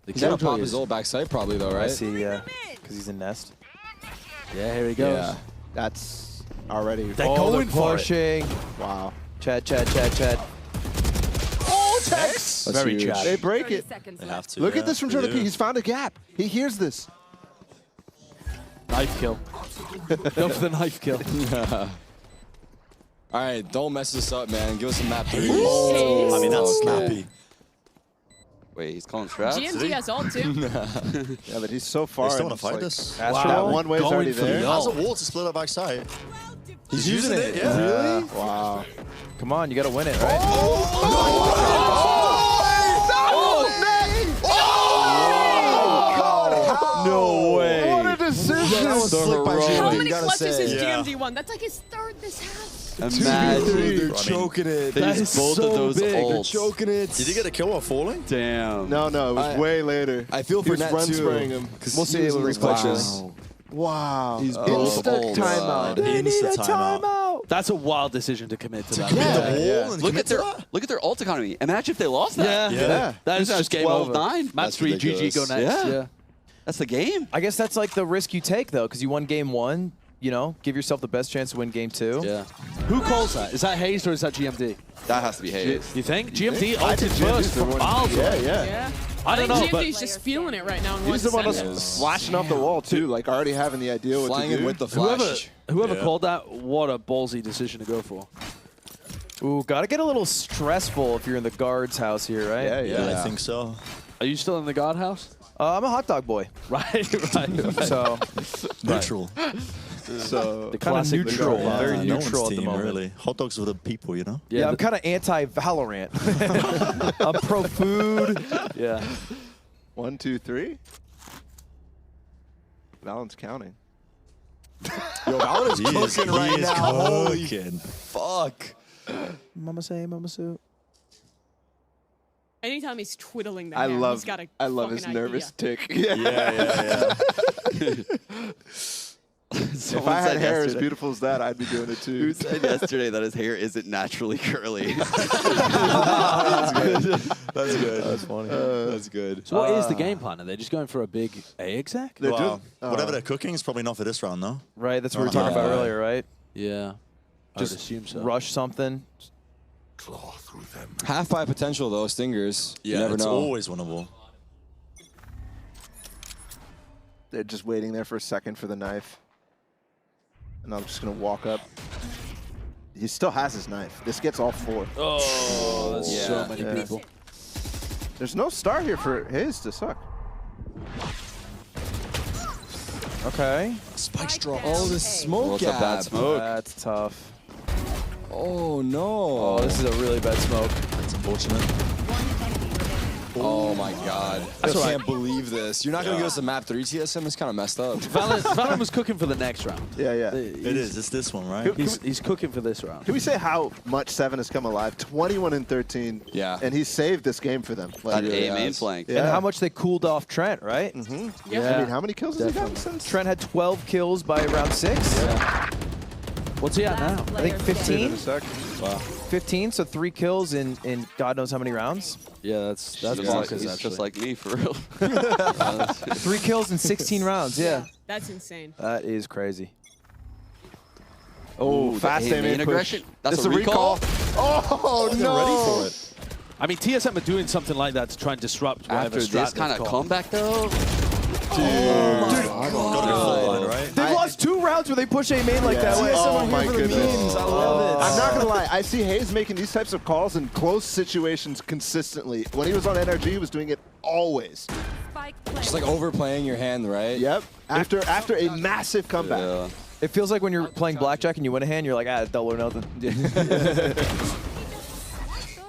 The He's gonna Killjoy pop his is... ult backside probably though, I right? see, yeah, because he's in nest. Yeah, here he goes. Yeah. That's already. They're Oh, going they're for it. pushing. Wow. Chat. Oh, Tex! That's Very huge. chat. They break 30 it. seconds They left. have to. Look yeah. at this from They Jonah do. P. He's found a gap. He hears this. Knife kill. Go for the knife kill. All right, don't mess this up, man. Give us a map 3. I mean, that's Okay. snappy. Wait, he's calling straps? GMT has ult too. Yeah, but he's so far. They still and want it's to fight like- this? Astra That Wall? one way's Going already for the there. ult. Has a wall to split up backside. He's using it. Yeah. Really? Wow. Come on, you got to win it, right? No way. What a decision. That was slick by heroic. Jimmy, How you many gotta clutches say. has Yeah. GMT won? That's like his third this half. Imagine. They're choking it. They That used is both so of those big. They're ults. Choking it. Did he get a kill while falling? Damn. No, it was I- way later. I feel He for was Nat run too. spraying him. 'Cause We'll he see was what in we those clutches. Wow. Wow. He's Oh, Instant oh, timeout. God. Instant timeout. That's a wild decision to commit to that. Commit the Yeah, wall yeah. and Look commit at their to that? look at their ult economy. Imagine if they lost that. Yeah. That is just game over. 12-9. Match That's 3, GG, go ridiculous. next. Yeah. Yeah. That's the game. I guess that's like the risk you take, though, because you won game 1. You know, give yourself the best chance to win game 2. Yeah. Who calls that? Is that Hazed or is that GMD? That has to be Hayes. You think? GMD I ulted did first the from one. miles Yeah, away. yeah. Yeah. I don't think know, but GMT's just feeling it right now. And He's the one wants that's to send it. flashing off the wall, too, like already having the idea what Flying to in do. with the whoever flash. whoever Yeah. called that, what a ballsy decision to go for. Ooh, got to get a little stressful if you're in the guard's house here, right? Yeah, yeah. Yeah, I think so. Are you still in the guardhouse? I'm a hot dog boy, Right, right. so Neutral. So The kind of classic neutral, guard. very no neutral one's at the team, moment. really. Hot dogs with the people, you know? Yeah, I'm the- kind of anti-Valorant. I'm pro food. yeah. 1, 2, 3. Valent's counting. Yo, Valorant's cooking right now. Holy cooking. fuck. Mama say, Mama Sue. Anytime he's twiddling the I hair, love he's got a I love his fucking nervous idea. tick. Yeah. If I had hair as beautiful as that, I'd be doing it too. Who said yesterday that his hair isn't naturally curly? That's good. That's good. That's funny. That's good. So what is the game plan? Are they just going for a big A exec? They're Well, doing- whatever they're cooking is probably not for this round, though. Right, that's what we were No, talking no. about earlier, right? Yeah. I would Just assume so. rush something. Half by potential though, Stingers. Yeah, you never it's know. always winnable. They're just waiting there for a second for the knife. And I'm just going to walk up. He still has his knife. This gets all 4. Oh, there's Yeah. so many Yeah. people. There's no star here for his to suck. Okay. Spike drop. Oh, the smoke What's up, bad gap. smoke? That's tough. Oh no. Oh, this is a really bad smoke. That's unfortunate. Oh my god. I That's can't believe this. You're not going to give us a map 3 TSM? It's kind of messed up. Valorant was cooking for the next round. Yeah, yeah. It is. It's this one, right? He's cooking for this round. Can we say how much 7 has come alive? 21 and 13. Yeah. And he saved this game for them. That Like, A main flank. Yeah. And how much they cooled off Trent, right? I mean, how many kills has he gotten since? Trent had 12 kills by round 6. What's he at now? I think 15. In a sec. Wow. 15, so 3 kills in God knows how many rounds. Yeah, that's He's bonkers, just actually. like me, for real. 3 kills in 16 rounds, yeah. That's insane. That is crazy. Oh, fast A aim main in aggression? push. That's It's a recall? Oh, They're no. ready for it. I mean, TSM are doing something like that to try and disrupt whatever After strat this kind they've of got. comeback, though? Gotta be full line, right? They've lost 2 rounds where they push A main like that. Yeah. Wait, Oh my goodness. I love it. I'm not gonna lie. I see Hayes making these types of calls in close situations consistently. When he was on NRG, he was doing it always. Spike Just like overplaying your hand, right? Yep. After a massive comeback. Yeah. It feels like when you're playing blackjack and you win a hand, you're like, double or nothing.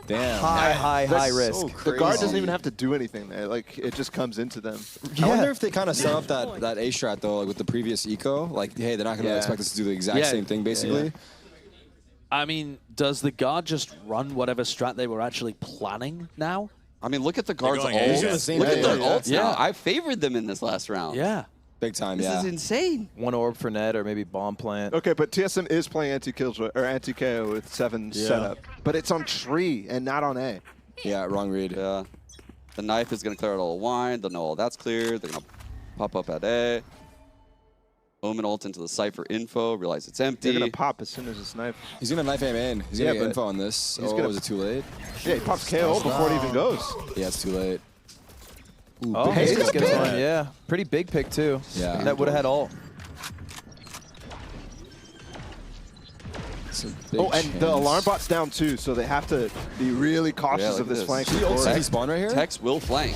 Damn. High risk. so The guard doesn't crazy. even have to do anything there. Like, it just comes into them. I wonder if they kind of set up that A strat though, like with the previous eco. Like, hey, they're not going to Yeah. expect us to do the exact Yeah. same thing, basically. I mean, does the guard just run whatever strat they were actually planning now? I mean, look at the guards' going A. These are the ults. same Look at their thing. ults now. Yeah. I favored them in this last round. Yeah. Big time, This yeah. is insane. 1 orb for net or maybe bomb plant. Okay, but TSM is playing anti-killjoy or anti-KO with 7 setup. But it's on tree and not on A. Yeah, wrong read. Yeah. The knife is going to clear out all the wine. They'll know all that's clear. They're going to pop up at A. Omen ult into the Cypher info. Realize it's empty. They're gonna pop as soon as this knife. He's going to knife aim in. He's going to Yeah, get but info on this. he's Oh, gonna- is it too late? Yeah, he pops KO before it even goes. Yeah, it's too late. Ooh, Oh, big Hayes Hayes pick. got gets pick. one, yeah. Pretty big pick, too. Yeah. And that would have had all. It's a big Oh, and the chance. alarm bot's down too, so they have to be really cautious Yeah, look of at this this. flank. Did he ult support. see spawn right here? Tex will flank.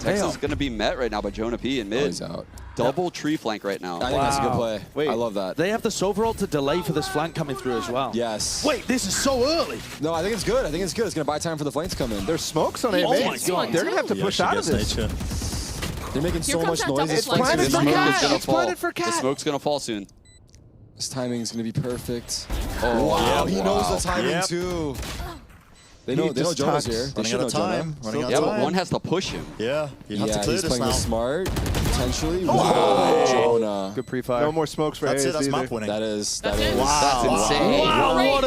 Tex is going to be met right now by Jonah P in Oh, mid. he's out. Double tree flank right now. I think that's a good play. Wait. I love that. They have the Sova ult to delay for this flank coming through as well. Yes. Wait, this is so early. No, I think it's good. I think it's good. It's going to buy time for the flank to come in. There's smokes on A Oh main. my God. They're gonna have to He push actually out of gets this. nature. They're making so comes much that noise. double This flank. flank's Planted The for gonna smoke be- cat. is going It's to fall. planted for The cat. smoke's going to fall soon. This timing is going to be perfect. Oh, Wow, yeah, he knows the timing Yep. too. They He know just Jonah's tucks. here. They Running should out know of Jonah. time. Running out Yeah, of but time. one has to push him. Yeah, you have Yeah, to clear he's this playing now. this smart, potentially. Wow, Jonah. Good pre-fire. No more smokes for That's Hayes it. That's either. map winning. That is. That's it. That is. That's insane. Wow, what a